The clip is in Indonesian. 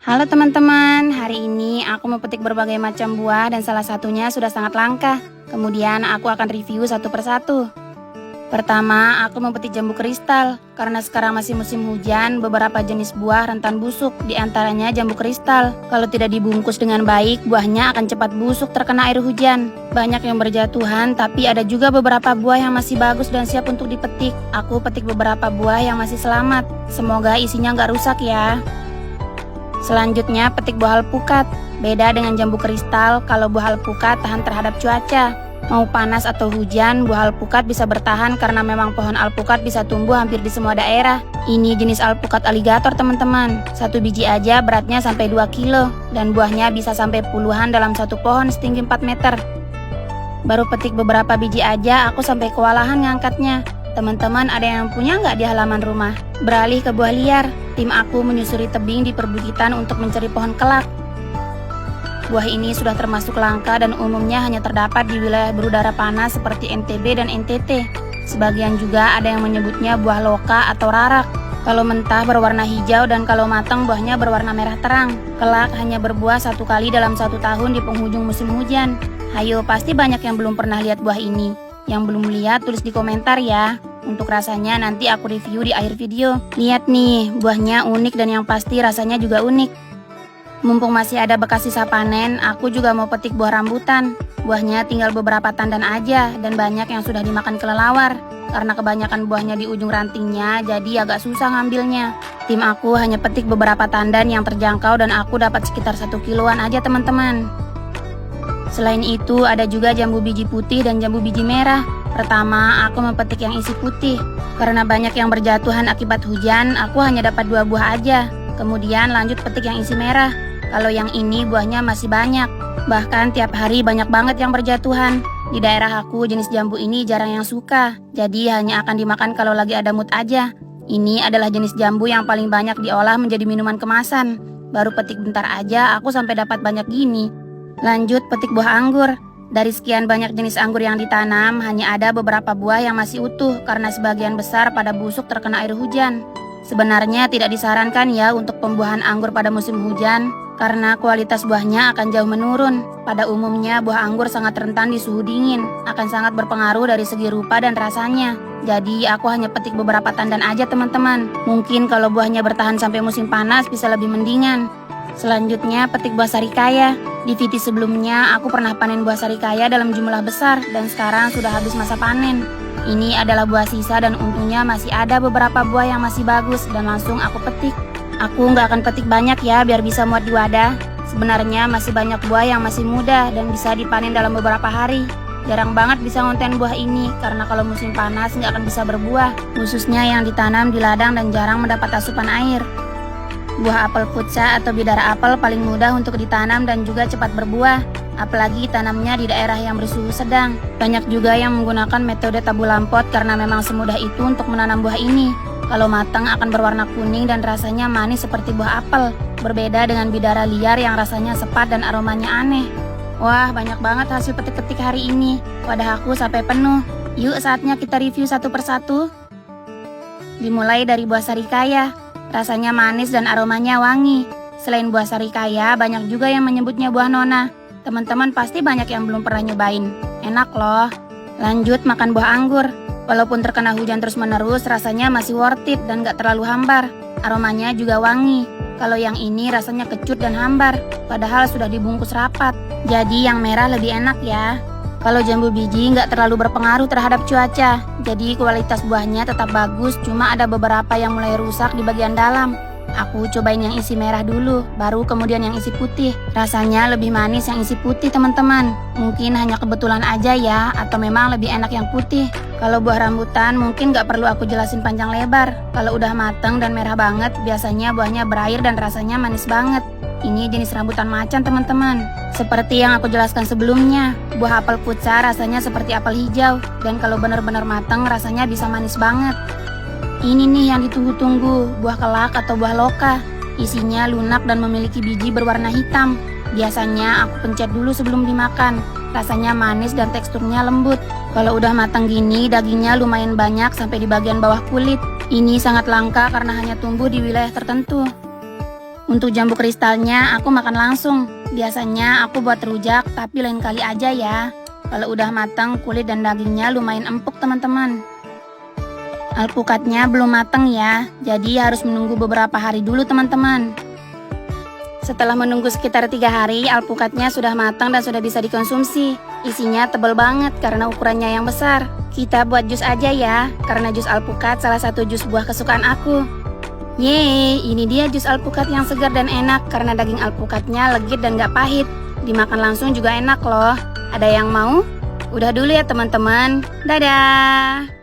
Halo teman-teman, hari ini aku memetik berbagai macam buah dan salah satunya sudah sangat langka. Kemudian aku akan review satu persatu. Pertama, aku memetik jambu kristal. Karena sekarang masih musim hujan, beberapa jenis buah rentan busuk, di antaranya jambu kristal. Kalau tidak dibungkus dengan baik, buahnya akan cepat busuk terkena air hujan. Banyak yang berjatuhan, tapi ada juga beberapa buah yang masih bagus dan siap untuk dipetik. Aku petik beberapa buah yang masih selamat. Semoga isinya nggak rusak ya. Selanjutnya petik buah alpukat. Beda dengan jambu kristal, kalau buah alpukat tahan terhadap cuaca. Mau panas atau hujan, buah alpukat bisa bertahan karena memang pohon alpukat bisa tumbuh hampir di semua daerah. Ini jenis alpukat aligator teman-teman. Satu biji aja beratnya sampai 2 kilo dan buahnya bisa sampai puluhan dalam satu pohon setinggi 4 meter. Baru petik beberapa biji aja aku sampai kewalahan ngangkatnya. Teman-teman ada yang punya nggak di halaman rumah? Beralih ke buah liar, tim aku menyusuri tebing di perbukitan untuk mencari pohon kelak. Buah ini sudah termasuk langka dan umumnya hanya terdapat di wilayah berudara panas seperti NTB dan NTT. Sebagian juga ada yang menyebutnya buah loka atau rarak. Kalau mentah berwarna hijau dan kalau matang buahnya berwarna merah terang. Kelak hanya berbuah 1 kali dalam 1 tahun di penghujung musim hujan. Hayo, pasti banyak yang belum pernah lihat buah ini. Yang belum lihat tulis di komentar ya. Untuk rasanya nanti aku review di akhir video. Lihat nih, buahnya unik dan yang pasti rasanya juga unik. Mumpung masih ada bekas sisa panen, aku juga mau petik buah rambutan. Buahnya tinggal beberapa tandan aja dan banyak yang sudah dimakan kelelawar. Karena kebanyakan buahnya di ujung rantingnya, jadi agak susah ngambilnya. Tim aku hanya petik beberapa tandan yang terjangkau dan aku dapat sekitar 1 kiloan aja teman-teman. Selain itu ada juga jambu biji putih dan jambu biji merah. Pertama, aku memetik yang isi putih. Karena banyak yang berjatuhan akibat hujan, aku hanya dapat 2 buah aja. Kemudian lanjut petik yang isi merah. Kalau yang ini buahnya masih banyak. Bahkan tiap hari banyak banget yang berjatuhan. Di daerah aku jenis jambu ini jarang yang suka. Jadi hanya akan dimakan kalau lagi ada mood aja. Ini adalah jenis jambu yang paling banyak diolah menjadi minuman kemasan. Baru petik bentar aja aku sampai dapat banyak gini. Lanjut petik buah anggur. Dari sekian banyak jenis anggur yang ditanam, hanya ada beberapa buah yang masih utuh karena sebagian besar pada busuk terkena air hujan. Sebenarnya tidak disarankan ya untuk pembuahan anggur pada musim hujan karena kualitas buahnya akan jauh menurun. Pada umumnya buah anggur sangat rentan di suhu dingin, akan sangat berpengaruh dari segi rupa dan rasanya. Jadi aku hanya petik beberapa tandan aja teman-teman. Mungkin kalau buahnya bertahan sampai musim panas bisa lebih mendingan. Selanjutnya petik buah sarikaya. Di video sebelumnya aku pernah panen buah sarikaya dalam jumlah besar dan sekarang sudah habis masa panen. Ini adalah buah sisa dan untungnya masih ada beberapa buah yang masih bagus dan langsung aku petik. Aku nggak akan petik banyak ya biar bisa muat di wadah. Sebenarnya masih banyak buah yang masih muda dan bisa dipanen dalam beberapa hari. Jarang banget bisa ngonten buah ini karena kalau musim panas nggak akan bisa berbuah. Khususnya yang ditanam di ladang dan jarang mendapat asupan air. Buah apel puca atau bidara apel paling mudah untuk ditanam dan juga cepat berbuah. Apalagi tanamnya di daerah yang bersuhu sedang. Banyak juga yang menggunakan metode tabu lampot karena memang semudah itu untuk menanam buah ini. Kalau matang akan berwarna kuning dan rasanya manis seperti buah apel. Berbeda dengan bidara liar yang rasanya sepat dan aromanya aneh. Wah, banyak banget hasil petik-petik hari ini. Wadah aku sampai penuh. Yuk saatnya kita review satu persatu. Dimulai dari buah sarikaya. Rasanya manis dan aromanya wangi. Selain buah sarikaya, banyak juga yang menyebutnya buah nona. Teman-teman pasti banyak yang belum pernah nyobain. Enak loh. Lanjut makan buah anggur. Walaupun terkena hujan terus-menerus, rasanya masih worth it dan gak terlalu hambar. Aromanya juga wangi. Kalau yang ini rasanya kecut dan hambar, padahal sudah dibungkus rapat. Jadi yang merah lebih enak ya. Kalau jambu biji nggak terlalu berpengaruh terhadap cuaca, jadi kualitas buahnya tetap bagus, cuma ada beberapa yang mulai rusak di bagian dalam. Aku cobain yang isi merah dulu, baru kemudian yang isi putih. Rasanya lebih manis yang isi putih teman-teman. Mungkin hanya kebetulan aja ya, atau memang lebih enak yang putih. Kalau buah rambutan mungkin nggak perlu aku jelasin panjang lebar. Kalau udah matang dan merah banget, biasanya buahnya berair dan rasanya manis banget. Ini jenis rambutan macan teman-teman. Seperti yang aku jelaskan sebelumnya, buah apel puca rasanya seperti apel hijau. Dan kalau benar-benar matang rasanya bisa manis banget. Ini nih yang ditunggu-tunggu, buah kelak atau buah loka. Isinya lunak dan memiliki biji berwarna hitam. Biasanya aku pencet dulu sebelum dimakan. Rasanya manis dan teksturnya lembut. Kalau udah matang gini, dagingnya lumayan banyak sampai di bagian bawah kulit. Ini sangat langka karena hanya tumbuh di wilayah tertentu. Untuk jambu kristalnya aku makan langsung. Biasanya aku buat rujak, tapi lain kali aja ya. Kalau udah matang, kulit dan dagingnya lumayan empuk teman-teman. Alpukatnya belum matang ya, jadi harus menunggu beberapa hari dulu teman-teman. Setelah menunggu sekitar 3 hari, alpukatnya sudah matang dan sudah bisa dikonsumsi. Isinya tebal banget karena ukurannya yang besar. Kita buat jus aja ya, karena jus alpukat salah satu jus buah kesukaan aku. Yeay, ini dia jus alpukat yang segar dan enak karena daging alpukatnya legit dan gak pahit. Dimakan langsung juga enak loh. Ada yang mau? Udah dulu ya teman-teman. Dadah!